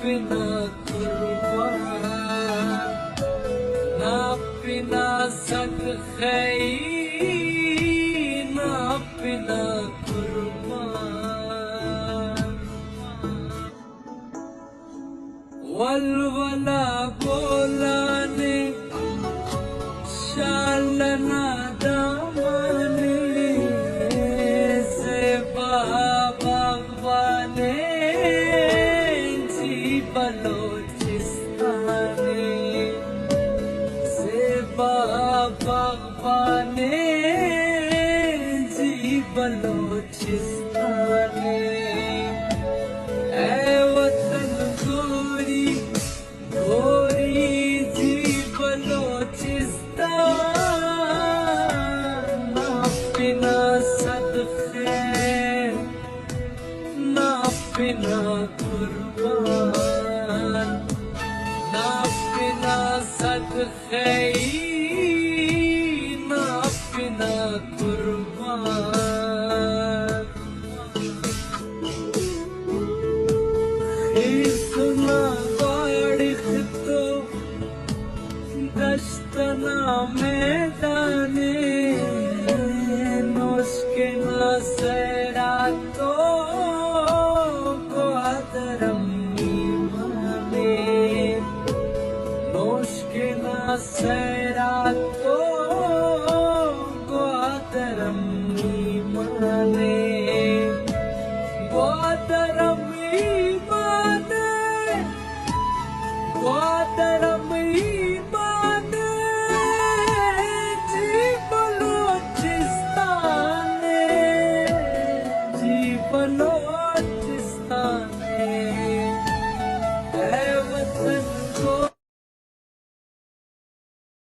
पिना कुर्बान, ना पिना सदक़े, ना पिना कुर्बान। वलवला बोला ने शालना दामने से बागवाने जी बलोचिस्ताने से बागवाने जी बलोचिस्ताने। ऐ वतन गोरी गोरी जी बलोचिस्तान, ना पिना सदक़े, ना पिना कुर्बान, ना पिना सदक़े, ना पिना कुर्बान।